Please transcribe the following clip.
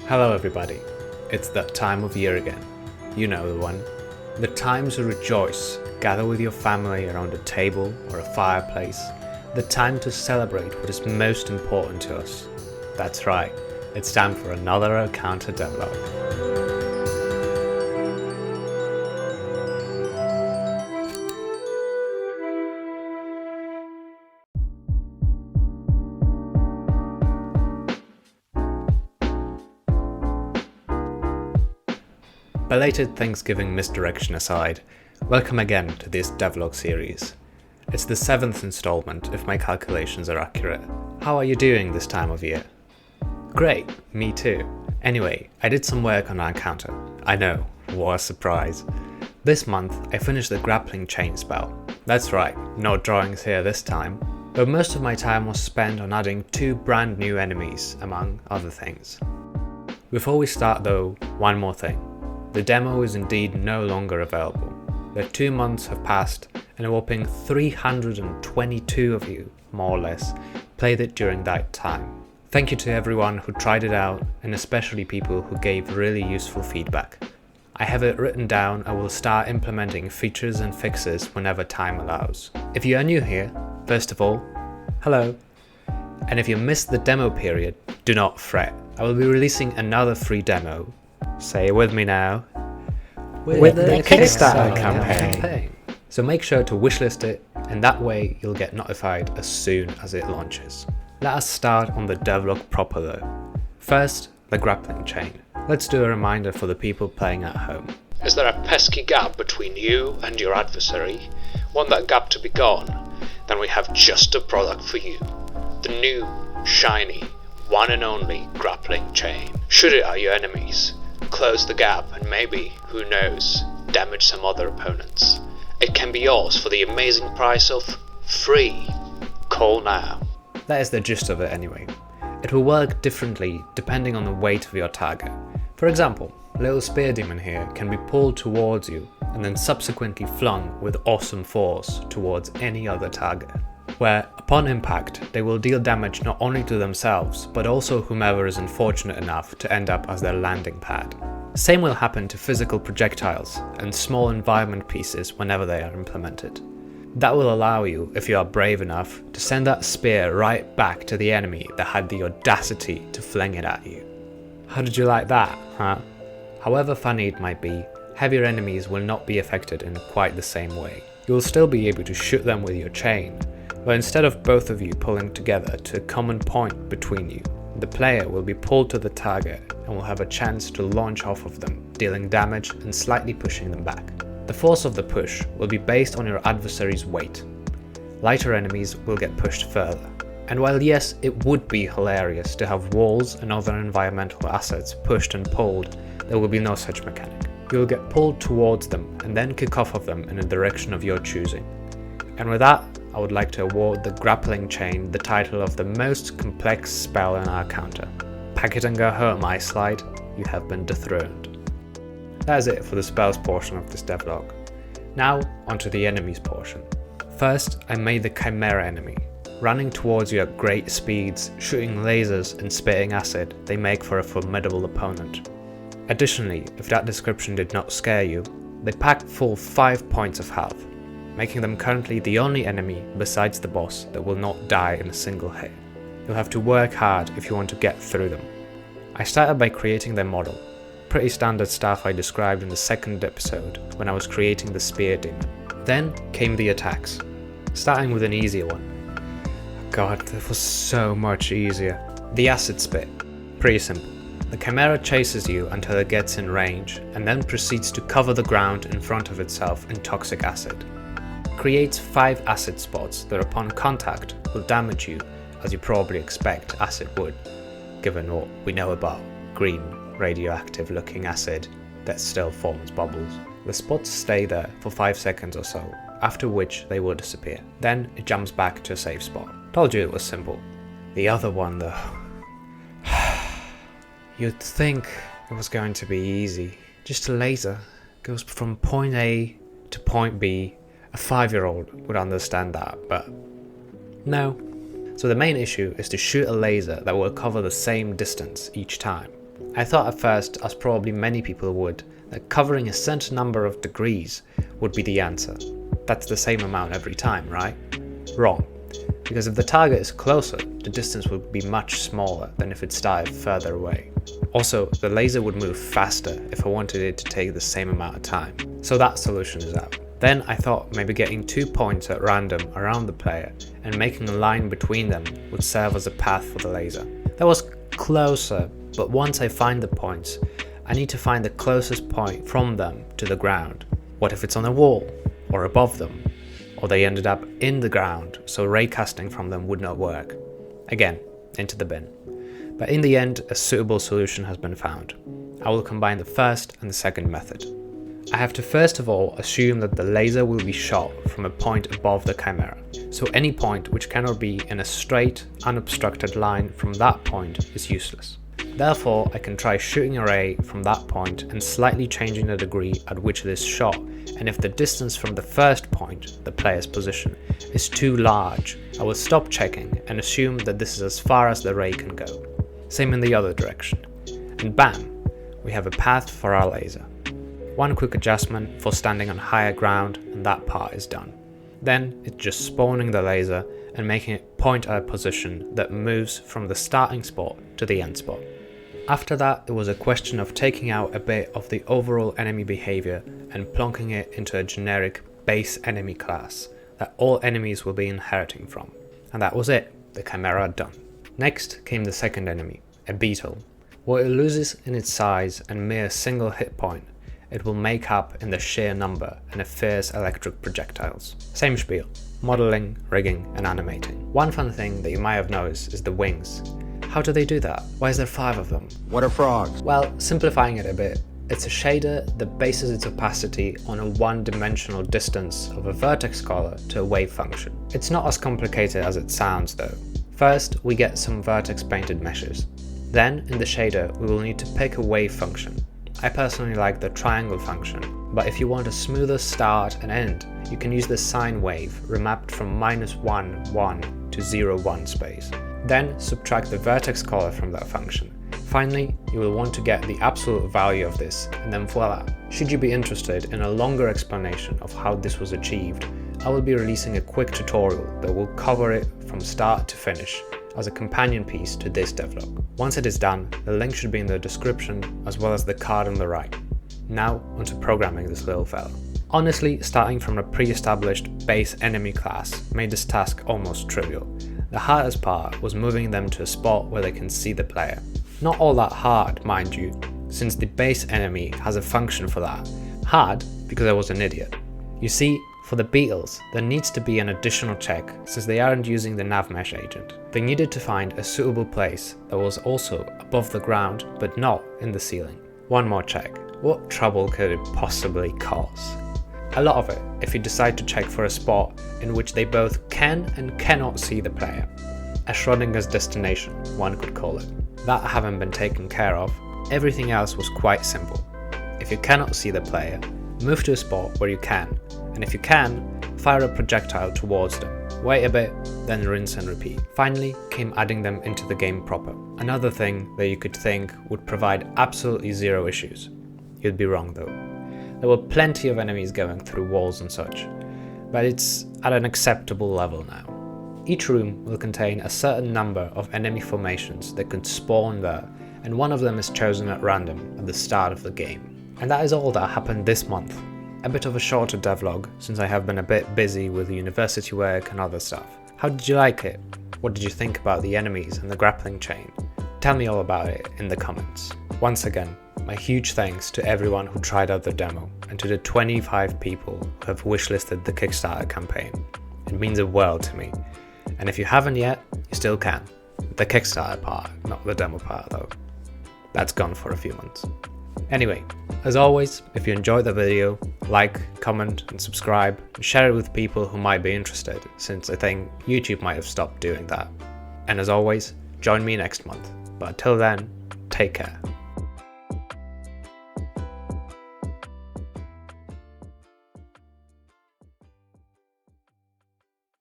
Hello everybody, it's that time of year again. You know the one. The time to rejoice, gather with your family around a table or a fireplace. The time to celebrate what is most important to us. That's right, it's time for another Arcounter Devlog. Belated Thanksgiving misdirection aside, welcome again to this Devlog series. It's the 7th installment if my calculations are accurate. How are you doing this time of year? Great, me too. Anyway, I did some work on Arcounter. I know, what a surprise. This month I finished the Grappling Chain spell. That's right, no drawings here this time. But most of my time was spent on adding 2 brand new enemies, among other things. Before we start though, one more thing. The demo is indeed no longer available. The 2 months have passed and a whopping 322 of you, more or less, played it during that time. Thank you to everyone who tried it out and especially people who gave really useful feedback. I have it written down. I will start implementing features and fixes whenever time allows. If you are new here, first of all, hello. And if you missed the demo period, do not fret. I will be releasing another free demo. Say it with me now. With the Kickstarter campaign. So make sure to wishlist it, and that way you'll get notified as soon as it launches. Let us start on the devlog proper though. First, the Grappling Chain. Let's do a reminder for the people playing at home. Is there a pesky gap between you and your adversary? Want that gap to be gone? Then we have just a product for you. The new, shiny, one and only Grappling Chain. Shoot it at your enemies. Close the gap and maybe, who knows, damage some other opponents. It can be yours for the amazing price of free. Call now. That is the gist of it anyway. It will work differently depending on the weight of your target. For example, little spear demon here can be pulled towards you and then subsequently flung with awesome force towards any other target, where upon impact they will deal damage not only to themselves but also whomever is unfortunate enough to end up as their landing pad. Same will happen to physical projectiles and small environment pieces whenever they are implemented. That will allow you, if you are brave enough, to send that spear right back to the enemy that had the audacity to fling it at you. How did you like that, huh? However funny it might be, heavier enemies will not be affected in quite the same way. You will still be able to shoot them with your chain, but instead of both of you pulling together to a common point between you, the player will be pulled to the target and will have a chance to launch off of them, dealing damage and slightly pushing them back. The force of the push will be based on your adversary's weight. Lighter enemies will get pushed further. And while yes, it would be hilarious to have walls and other environmental assets pushed and pulled, there will be no such mechanic. You will get pulled towards them and then kick off of them in a direction of your choosing. And with that, I would like to award the Grappling Chain the title of the most complex spell in Arcounter. Pack it and go home, Ice Slide. You have been dethroned. That is it for the spells portion of this devlog. Now, onto the enemies portion. First, I made the Chimera enemy. Running towards you at great speeds, shooting lasers and spitting acid, they make for a formidable opponent. Additionally, if that description did not scare you, they pack full 5 points of health, making them currently the only enemy besides the boss that will not die in a single hit. You'll have to work hard if you want to get through them. I started by creating their model. Pretty standard stuff I described in the 2nd episode when I was creating the spear demon. Then came the attacks, starting with an easier one. God, that was so much easier. The acid spit. Pretty simple. The Chimera chases you until it gets in range and then proceeds to cover the ground in front of itself in toxic acid. Creates 5 acid spots that upon contact will damage you as you probably expect acid would, given what we know about green radioactive looking acid that still forms bubbles. The spots stay there for 5 seconds or so, after which they will disappear. Then it jumps back to a safe spot. Told you it was simple. The other one though. You'd think it was going to be easy. Just a laser. Goes from point A to point B. A 5-year-old would understand that, but no. So the main issue is to shoot a laser that will cover the same distance each time. I thought at first, as probably many people would, that covering a certain number of degrees would be the answer. That's the same amount every time, right? Wrong. Because if the target is closer, the distance would be much smaller than if it started further away. Also, the laser would move faster if I wanted it to take the same amount of time. So that solution is out. Then I thought maybe getting 2 points at random around the player and making a line between them would serve as a path for the laser. That was closer, but once I find the points, I need to find the closest point from them to the ground. What if it's on a wall, or above them, or they ended up in the ground, so raycasting from them would not work? Again, into the bin. But in the end, a suitable solution has been found. I will combine the first and the second method. I have to first of all assume that the laser will be shot from a point above the Chimera, so any point which cannot be in a straight, unobstructed line from that point is useless. Therefore, I can try shooting a ray from that point and slightly changing the degree at which it is shot, and if the distance from the first point, the player's position, is too large, I will stop checking and assume that this is as far as the ray can go. Same in the other direction. And bam, we have a path for our laser. One quick adjustment for standing on higher ground and that part is done. Then it's just spawning the laser and making it point at a position that moves from the starting spot to the end spot. After that, it was a question of taking out a bit of the overall enemy behavior and plonking it into a generic base enemy class that all enemies will be inheriting from. And that was it, the Chimera done. Next came the second enemy, a Beetle. What it loses in its size and mere single hit point, it will make up in the sheer number and it fears electric projectiles. Same spiel, modeling, rigging and animating. One fun thing that you might have noticed is the wings. How do they do that? Why is there 5 of them? What are frogs? Well, simplifying it a bit, it's a shader that bases its opacity on a one-dimensional distance of a vertex color to a wave function. It's not as complicated as it sounds though. First, we get some vertex painted meshes. Then, in the shader, we will need to pick a wave function. I personally like the triangle function, but if you want a smoother start and end, you can use the sine wave remapped from -1, 1 to 0, 1 space. Then subtract the vertex color from that function. Finally, you will want to get the absolute value of this, and then voila. Should you be interested in a longer explanation of how this was achieved, I will be releasing a quick tutorial that will cover it from start to finish as a companion piece to this devlog. Once it is done, the link should be in the description as well as the card on the right. Now onto programming this little fella. Honestly, starting from a pre-established base enemy class made this task almost trivial. The hardest part was moving them to a spot where they can see the player. Not all that hard, mind you, since the base enemy has a function for that. Hard because I was an idiot. You see, for the Beetles, there needs to be an additional check since they aren't using the nav mesh agent. They needed to find a suitable place that was also above the ground but not in the ceiling. One more check. What trouble could it possibly cause? A lot of it if you decide to check for a spot in which they both can and cannot see the player. A Schrodinger's destination, one could call it. That having been taken care of, everything else was quite simple. If you cannot see the player, move to a spot where you can, and if you can, fire a projectile towards them. Wait a bit, then rinse and repeat. Finally came adding them into the game proper. Another thing that you could think would provide absolutely zero issues. You'd be wrong though. There were plenty of enemies going through walls and such, but it's at an acceptable level now. Each room will contain a certain number of enemy formations that could spawn there, and one of them is chosen at random at the start of the game. And that is all that happened this month. A bit of a shorter devlog, since I have been a bit busy with university work and other stuff. How did you like it? What did you think about the enemies and the grappling chain? Tell me all about it in the comments. Once again, my huge thanks to everyone who tried out the demo, and to the 25 people who have wishlisted the Kickstarter campaign. It means a world to me. And if you haven't yet, you still can. The Kickstarter part, not the demo part though. That's gone for a few months. Anyway, as always, if you enjoyed the video, like, comment and subscribe, and share it with people who might be interested, since I think YouTube might have stopped doing that. And as always, join me next month. But until then, take care.